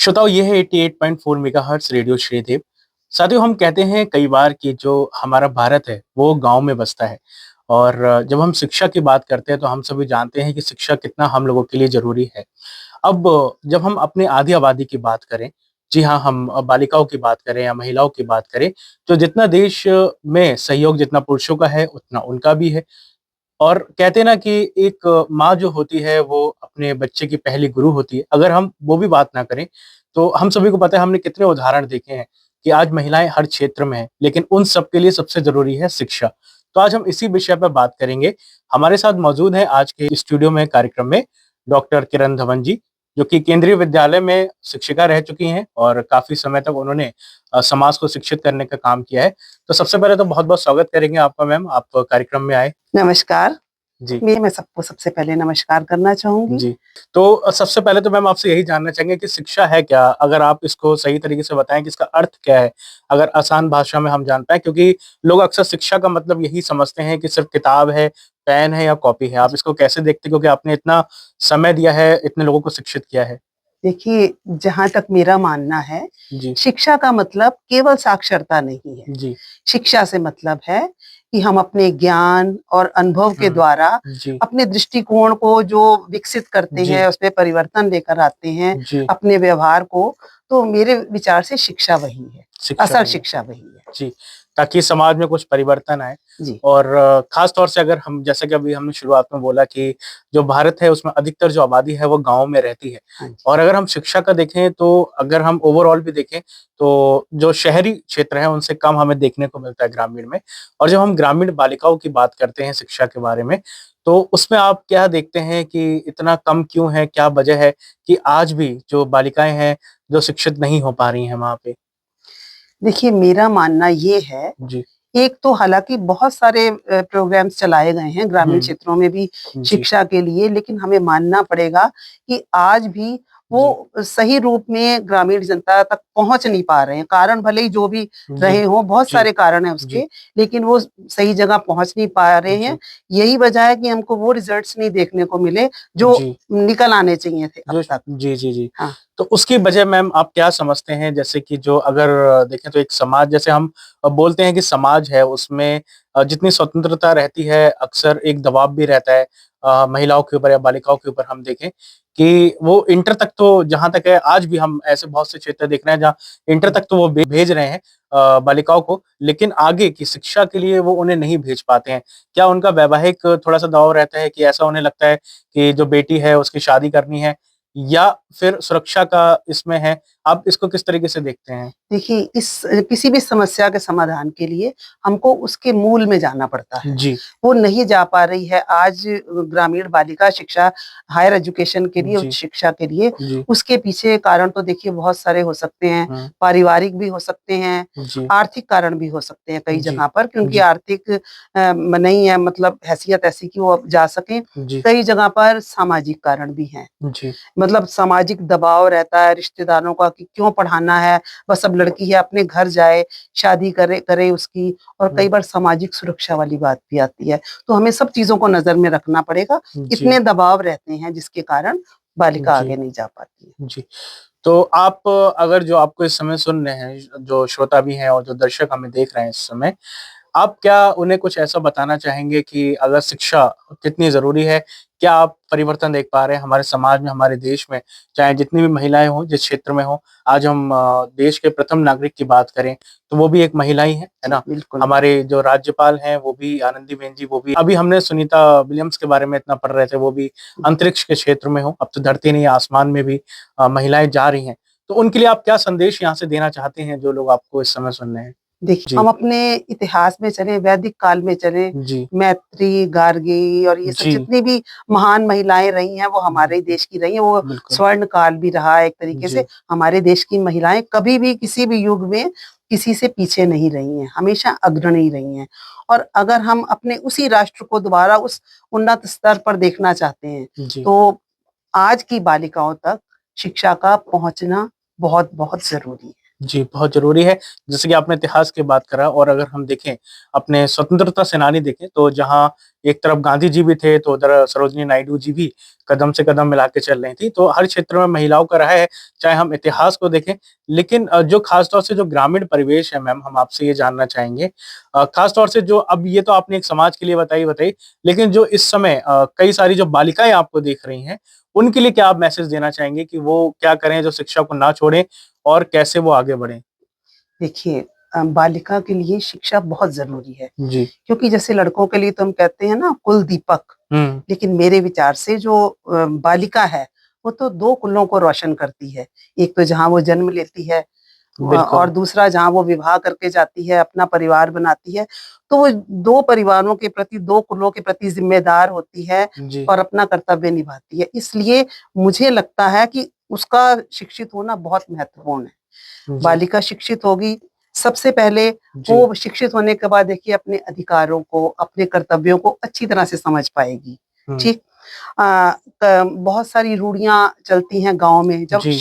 श्रोताओं, ये है 88.4 मेगाहर्ट्ज़ रेडियो श्रीदेव। साथियों, हम कहते हैं कई बार कि जो हमारा भारत है वो गाँव में बसता है। और जब हम शिक्षा की बात करते हैं तो हम सभी जानते हैं कि शिक्षा कितना हम लोगों के लिए ज़रूरी है। अब जब हम अपनी आधी आबादी की बात करें, जी हाँ, हम बालिकाओं की बात करें या महिलाओं की बात करें, तो जितना देश में सहयोग जितना पुरुषों का है उतना उनका भी है। और कहते हैं ना कि एक माँ जो होती है वो अपने बच्चे की पहली गुरु होती है। अगर हम वो भी बात ना करें, तो हम सभी को पता है, हमने कितने उदाहरण देखे हैं कि आज महिलाएँ हर क्षेत्र में हैं, लेकिन उन सब के लिए सबसे ज़रूरी है शिक्षा। तो आज हम इसी विषय पर बात करेंगे। हमारे साथ मौजूद हैं आज के स्टूडियो में कार्यक्रम में डॉक्टर किरण धवन जी, जो कि केंद्रीय विद्यालय में शिक्षिका रह चुकी हैं और काफ़ी समय तक उन्होंने समाज को शिक्षित करने का काम किया है। तो सबसे पहले तो बहुत-बहुत स्वागत करेंगे आपका मैम, आप कार्यक्रम में आए। नमस्कार। जी। मैं सबको सबसे पहले नमस्कार करना चाहूँगी। जी। तो सबसे पहले तो मैम आपसे यही जानना चाहेंगे कि शिक्षा है क्या? अगर आप इसको सही तरीके से बताएँ कि इसका अर्थ क्या है? अगर आसान भाषा में हम जान पाएँ, क्योंकि लोग अक्सर शिक्षा का मतलब यही समझते हैं कि सिर्फ़ किताब है, पेन है या कॉपी है। आप इसको कैसे देखते हैं? क्योंकि आपने इतना समय दिया है, इतने लोगों को शिक्षित किया है। देखिए, जहाँ तक मेरा मानना है, जी, शिक्षा का मतलब केवल साक्षरता नहीं है। जी। शिक्षा से मतलब है कि हम अपने ज्ञान और अनुभव के हुँ। द्वारा जी, अपने दृष्टिकोण को जो विकसित करते जी, हैं, उसमें परिवर्तन लेकर आते हैं, जी। अपने व्यवहार को, तो मेरे विचार से शिक्षा वही है, शिक्षा असल वही है। शिक्षा वही है। जी, ताकि समाज में कुछ परिवर्तन आए। जी, और ख़ास तौर से अगर हम, जैसा कि अभी हमने शुरुआत में बोला कि जो भारत है उसमें अधिकतर जो आबादी है वो गाँव में रहती है। हाँ जी। और अगर हम शिक्षा का देखें, तो अगर हम ओवरऑल भी देखें, तो जो शहरी क्षेत्र हैं उनसे कम हमें देखने को मिलता है ग्रामीण में। और जब हम ग्रामीण बालिकाओं की बात करते हैं शिक्षा के बारे में, तो उसमें आप क्या देखते हैं कि इतना कम क्यों है? क्या वजह है कि आज भी जो बालिकाएँ हैं, जो शिक्षित नहीं हो पा रही हैं वहाँ पे? देखिए, मेरा मानना ये है, जी। एक तो हालाँकि बहुत सारे प्रोग्राम्स चलाए गए हैं ग्रामीण हुँ। क्षेत्रों में भी जी, शिक्षा के लिए, लेकिन हमें मानना पड़ेगा कि आज भी जी, वो सही रूप में ग्रामीण जनता तक पहुँच नहीं पा रहे हैं। कारण भले ही जो भी जी, रहे हों, बहुत जी, सारे कारण हैं जी, उसके, लेकिन वो सही जगह पहुँच नहीं पा रहे हैं। जी, यही वजह है कि हमको वो रिज़ल्ट्स नहीं देखने को मिले, जो जी, निकल आने चाहिए थे अब जो तक। जी, जी, जी। हाँ। तो उसकी वजह मैम आप क्या समझते हैं? जैसे कि जो अगर देखें तो एक समाज, जैसे हम बोलते हैं कि समाज है उसमें जितनी स्वतंत्रता रहती है, अक्सर एक दबाव भी रहता है महिलाओं के ऊपर या बालिकाओं के ऊपर। हम देखें कि वो इंटर तक तो जहाँ तक है, आज भी हम ऐसे बहुत से क्षेत्र देख रहे हैं जहाँ इंटर तक तो वो भेज रहे हैं बालिकाओं को, लेकिन आगे की शिक्षा के लिए वो उन्हें नहीं भेज पाते हैं। क्या उनका वैवाहिक थोड़ा-सा दबाव रहता है कि ऐसा उन्हें लगता है कि जो बेटी है उसकी शादी करनी है, या फिर सुरक्षा का इसमें है? आप इसको किस तरीके से देखते हैं? देखिए, इस किसी भी समस्या के समाधान के लिए हमको उसके मूल में जाना पड़ता है। जी, वो नहीं जा पा रही है आज ग्रामीण बालिका शिक्षा, हायर एजुकेशन के लिए, जी, उच्च शिक्षा के लिए, जी, उसके पीछे कारण तो देखिए बहुत सारे हो सकते हैं। हुँ, पारिवारिक भी हो सकते हैं, जी, आर्थिक कारण भी हो सकते हैं कई जी, जगह पर कि उनकी जी, आर्थिक नहीं है, मतलब हैसियत ऐसी कि वो अब जा सकें। जी, कई जगह पर सामाजिक कारण भी हैं। जी, मतलब सामाजिक दबाव रहता है रिश्तेदारों का कि क्यों पढ़ाना है, बस अब लड़की है अपने घर जाए, शादी करे करे उसकी, और कई हुँ, बार सामाजिक सुरक्षा वाली बात भी आती है। तो हमें सब चीज़ों को नज़र में रखना पड़ेगा, जी, इतने दबाव रहते हैं जिसके कारण बालिका जी, आगे नहीं जा पाती है। जी। तो आप अगर जो आपको इस समय सुन रहे हैं, जो श्रोता भी हैं और जो दर्शक हमें देख रहे हैं इस समय, आप क्या उन्हें कुछ ऐसा बताना चाहेंगे कि अगर शिक्षा कितनी ज़रूरी है? क्या आप परिवर्तन देख पा रहे हैं हमारे समाज में, हमारे देश में? चाहे जितनी भी महिलाएँ हों, जिस क्षेत्र में हों। आज हम देश के प्रथम नागरिक की बात करें, तो वो भी एक महिला ही है जी, ना? बिल्कुल। हमारे जो राज्यपाल हैं, वो भी आनंदीबेन जी, वो भी अभी हमने सुनीता विलियम्स के बारे में इतना पढ़ रहे थे, वो भी अंतरिक्ष के क्षेत्र में हो। अब तो धरती नहीं, आसमान में भी महिलाएँ जा रही हैं। तो उनके लिए आप क्या संदेश यहाँ से देना चाहते हैं, जो लोग आपको इस समय सुन रहे हैं? देखिए, जी, हम अपने इतिहास में चलें, वैदिक काल में चलें, जी, मैत्री, गार्गी और ये सब जी। जितनी भी महान महिलाएँ रही हैं, वो हमारे ही देश की रही हैं। वो बिल्कुल। स्वर्ण काल भी रहा है एक तरीके से। जी, हमारे देश की महिलाएँ कभी भी किसी भी युग में किसी से पीछे नहीं रही हैं, हमेशा अग्रणी रही हैं। और अगर हम अपने उसी राष्ट्र को दोबारा उस उन्नत स्तर पर देखना चाहते हैं, जी, तो आज की बालिकाओं तक शिक्षा का पहुँचना बहुत-बहुत ज़रूरी है। जी, बहुत ज़रूरी है। जैसे कि आपने इतिहास की बात करा, और अगर हम देखें, अपने स्वतंत्रता सेनानी देखें, तो जहाँ एक तरफ गांधी जी भी थे, तो उधर सरोजिनी नायडू जी भी कदम से कदम मिला के चल रही थी। तो हर क्षेत्र में महिलाओं का रहा है, चाहे हम इतिहास को देखें। लेकिन जो खास तौर से जो ग्रामीण परिवेश है मैम, हम आपसे ये जानना चाहेंगे, खास तौर से जो अब ये तो आपने एक समाज के लिए बताई, लेकिन जो इस समय कई सारी जो बालिकाएं आपको देख रही हैं, उनके लिए क्या आप मैसेज देना चाहेंगे कि वो क्या करें, जो शिक्षा को ना छोड़ें और कैसे वो आगे बढ़ें? देखिए, बालिका के लिए शिक्षा बहुत ज़रूरी है, जी। क्योंकि जैसे लड़कों के लिए तो हम कहते हैं ना कुल दीपक, हुँ, लेकिन मेरे विचार से जो बालिका है, वो तो 2 कुलों को रोशन करती है। एक तो जहाँ वो जन्म लेती है बिल्कुल। और दूसरा जहाँ वो विवाह करके जाती है, अपना परिवार बनाती है, तो वो 2 परिवारों के प्रति, 2 कुलों के प्रति ज़िम्मेदार होती है जी, और अपना कर्तव्य निभाती है। इसलिए मुझे लगता है कि उसका शिक्षित होना बहुत महत्वपूर्ण है। जी, बालिका शिक्षित होगी, सबसे पहले जी। वो शिक्षित होने के बाद देखिए अपने अधिकारों को, अपने कर्तव्यों को अच्छी तरह से समझ पाएगी, हुँ, ठीक? अ, बहुत सारी रूढ़ियाँ चलती हैं गाँव में, जब जी,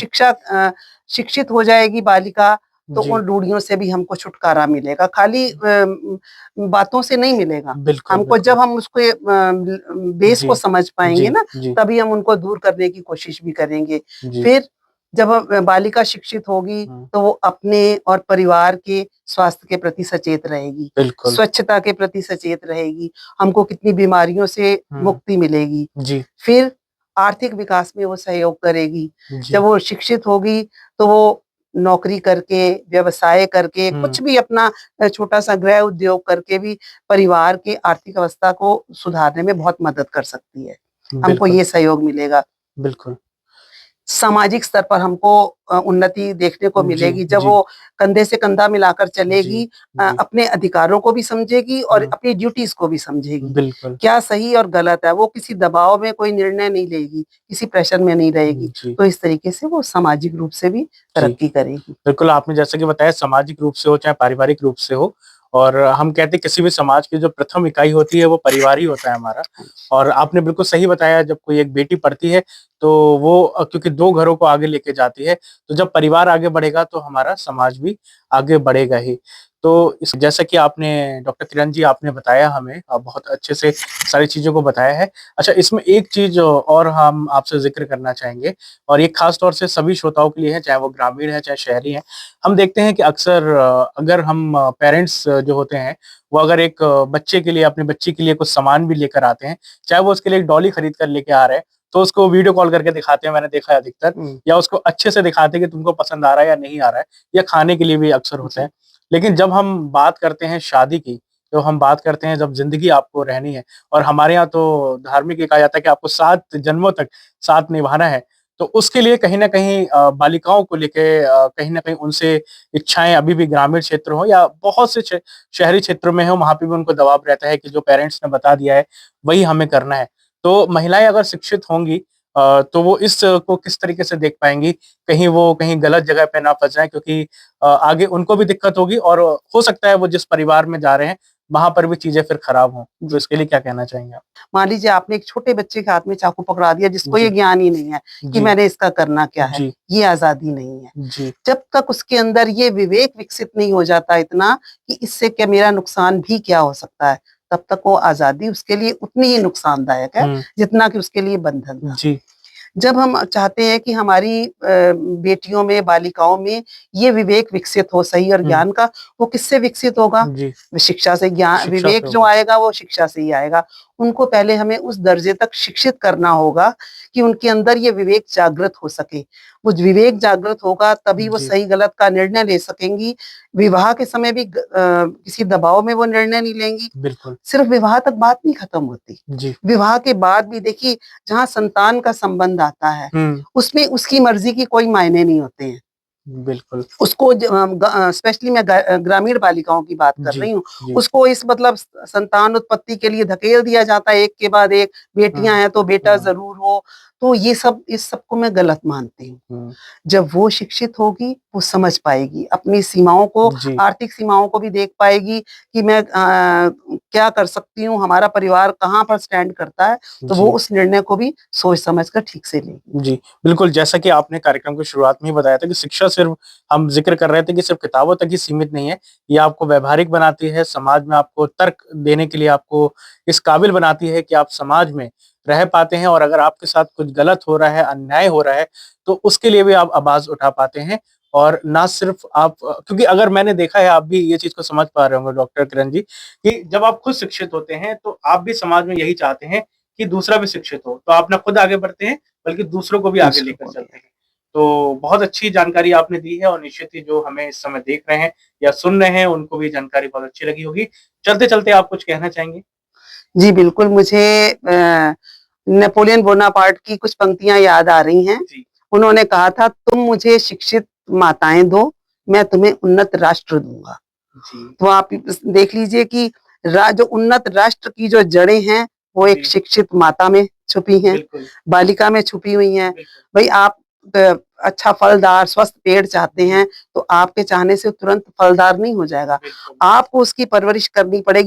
शिक्षित हो जाएगी बालिका, तो जी। उन रूढ़ियों से भी हमको छुटकारा मिलेगा, खाली बातों से नहीं मिलेगा। बिल्कुल, हमको बिल्कुल। जब हम उसको बेस जी, को समझ जी, पाएँगे ना, जी, तभी हम उनको दूर करने की कोशिश भी करेंगे। जी। फिर जब बालिका शिक्षित होगी, हुँ, तो वो अपने और परिवार के स्वास्थ्य के प्रति सचेत रहेगी, बिल्कुल। स्वच्छता के प्रति सचेत रहेगी, हमको कितनी बीमारियों से हुँ, मुक्ति मिलेगी। जी, फिर आर्थिक विकास में वो सहयोग करेगी। जब जी। वो शिक्षित होगी, तो वो नौकरी करके, व्यवसाय करके, हुँ, कुछ भी अपना छोटा-सा गृह उद्योग करके भी परिवार की आर्थिक अवस्था को सुधारने में बहुत मदद कर सकती है। हमको बिल्कुल, ये सहयोग मिलेगा। बिल्कुल। सामाजिक स्तर पर हमको उन्नति देखने को जी, मिलेगी, जब जी, वो कंधे से कंधा मिलाकर जी, चलेगी, जी। अपने अधिकारों को भी समझेगी और हुँ, अपनी ड्यूटीज़ को भी समझेगी। बिल्कुल। क्या सही और गलत है, वो किसी दबाव में कोई निर्णय नहीं लेगी, किसी प्रेशर में नहीं रहेगी। जी, तो इस तरीके से वो सामाजिक रूप से भी जी। तरक्की करेगी। बिल्कुल, आपने जैसा कि बताया, सामाजिक रूप से हो चाहे पारिवारिक रूप से हो, और हम कहते हैं किसी भी समाज की जो प्रथम इकाई होती है वो परिवार ही होता है हमारा। हाँ जी। और आपने बिल्कुल सही बताया, जब कोई एक बेटी पढ़ती है तो वो क्योंकि 2 घरों को आगे लेके जाती है, तो जब परिवार आगे बढ़ेगा तो हमारा समाज भी आगे बढ़ेगा ही। तो इस जैसा कि आपने डॉक्टर किरण जी आपने बताया हमें, बहुत अच्छे से सारी चीज़ों को बताया है। अच्छा, इसमें एक चीज़ और हम आपसे ज़िक्र करना चाहेंगे, और ये खास तौर से सभी श्रोताओं के लिए है, चाहे वो ग्रामीण है, चाहे शहरी हैं। हम देखते हैं कि अक्सर अगर हम पेरेंट्स जो होते हैं, वो अगर एक बच्चे के लिए, अपनी बच्ची के लिए कुछ सामान भी लेकर आते हैं, चाहे वो उसके लिए एक डॉली खरीद कर लेके आ रहे हैं, तो उसको वीडियो कॉल करके दिखाते हैं, मैंने देखा है अधिकतर, हुँ, या उसको अच्छे से दिखाते हैं कि तुमको पसंद आ रहा है या नहीं आ रहा है, या खाने के लिए भी अक्सर होते जी, हैं। लेकिन जब हम बात करते हैं शादी की, तो हम बात करते हैं जब ज़िंदगी आपको रहनी है, और हमारे यहाँ तो धार्मिक ये कहा जाता है कि आपको 7 जन्मों तक साथ निभाना है। तो उसके लिए कहीं न कहीं बालिकाओं को लेके कहीं न कहीं उनसे इच्छाएँ अभी भी ग्रामीण क्षेत्र हो या बहुत से शहरी क्षेत्रों में हो, वहाँ पे भी उनको दबाव रहता है कि जो पेरेंट्स ने बता दिया है, वही हमें करना है। तो महिलाएँ अगर शिक्षित होंगी तो वो इस को किस तरीके से देख पाएँगी, कहीं वो कहीं गलत जगह पे ना फँस जाएँ, क्योंकि आगे उनको भी दिक्कत होगी, और हो सकता है वो जिस परिवार में जा रहे हैं, वहाँ पर भी चीज़ें फिर खराब हों। तो जी। इसके लिए क्या कहना चाहेंगे आप? मान लीजिए आपने एक छोटे बच्चे के हाथ में चाकू पकड़ा दिया, जिसको ये जी, ज्ञान ही नहीं है कि जी, मैंने इसका करना क्या है, जी, ये आज़ादी नहीं है। जी, जब तक उसके अंदर ये विवेक विकसित नहीं हो जाता इतना कि इससे क्या मेरा नुकसान भी क्या हो सकता है, तब तक वो आज़ादी उसके लिए उतनी ही नुकसानदायक है, हुँ, जितना कि उसके लिए बंधन था। जी, जब हम चाहते हैं कि हमारी बेटियों में, बालिकाओं में ये विवेक विकसित हो सही और हुँ, ज्ञान का, वो किससे विकसित होगा? जी, शिक्षा से ज्ञान शिक्षा से विवेक जो होगा। आएगा वो शिक्षा से ही आएगा। उनको पहले हमें उस दर्जे तक शिक्षित करना होगा कि उनके अंदर ये विवेक जागृत हो सके। वो विवेक जागृत होगा तभी वो जी, सही-गलत का निर्णय ले सकेंगी। विवाह के समय भी किसी दबाव में वो निर्णय नहीं लेंगी। बिल्कुल। सिर्फ विवाह तक बात नहीं खत्म होती। जी, विवाह के बाद भी देखिए जहाँ संतान का संबंध आता है, हुँ, उसमें उसकी मर्ज़ी की कोई मायने नहीं होते हैं। बिल्कुल। उसको स्पेशली मैं ग्रामीण बालिकाओं की बात कर जी, रही हूँ। जी, उसको इस मतलब संतान उत्पत्ति के लिए धकेल दिया जाता है एक के बाद एक, हुँ, बेटियाँ हैं तो बेटा हुँ, ज़रूर हो। तो ये सब इस सब को मैं गलत मानती हूँ। हुँ, जब वो शिक्षित होगी, वो समझ पाएगी, अपनी सीमाओं को, जी, आर्थिक सीमाओं को भी देख पाएगी कि मैं क्या कर सकती हूँ, हमारा परिवार कहाँ पर स्टैंड करता है, तो वो जी। उस निर्णय को भी सोच समझ कर ठीक से लेगी। जी, बिल्कुल, जैसा कि आपने कार्यक्रम की शुरुआत में ही बताया था कि शिक्षा सिर्फ़ हम ज़िक्र कर रहे थे कि सिर्फ़ किताबों तक ही सीमित नहीं है, ये आपको व्यावहारिक बनाती है, समाज में आपको तर्क देने के लिए आपको इस काबिल बनाती है कि आप समाज में रह पाते हैं और अगर आपके साथ कुछ गलत हो रहा है, अन्याय हो रहा है, तो उसके लिए भी आप आवाज़ उठा पाते हैं और ना सिर्फ़ आप क्योंकि अगर मैंने देखा है, आप भी ये चीज़ को समझ पा रहे होंगे डॉक्टर किरण जी, कि जब आप खुद शिक्षित होते हैं, तो आप भी समाज में यही चाहते हैं कि दूसरा भी शिक्षित हो, तो आप ना खुद आगे बढ़ते हैं बल्कि दूसरों को भी आगे दूसरों लेकर को भी। चलते हैं। तो बहुत अच्छी जानकारी आपने दी है और निश्चित ही जो हमें इस समय देख रहे हैं या सुन रहे हैं, उनको भी जानकारी बहुत अच्छी लगी होगी। चलते-चलते आप कुछ कहना चाहेंगे? जी, बिल्कुल मुझे नेपोलियन बोनापार्ट की कुछ पंक्तियाँ याद आ रही हैं। जी, उन्होंने कहा था, "तुम मुझे शिक्षित माताएँ दो, मैं तुम्हें उन्नत राष्ट्र दूँगा।" जी, तो आप इस देख लीजिए कि जो उन्नत राष्ट्र की जो जड़ें हैं, वो एक जी, शिक्षित माता में छुपी हैं, बिल्कुल, बालिका में छुपी हुई हैं। बिल्कुल। भई आप अच्छा फलदार, स्वस्थ पेड़ चाहते जी, हैं, तो आपके चाहने से तुरंत फलदार नहीं हो जाएगा। बिल्कुल। आपको उसकी परवरिश करनी पड़ेगी।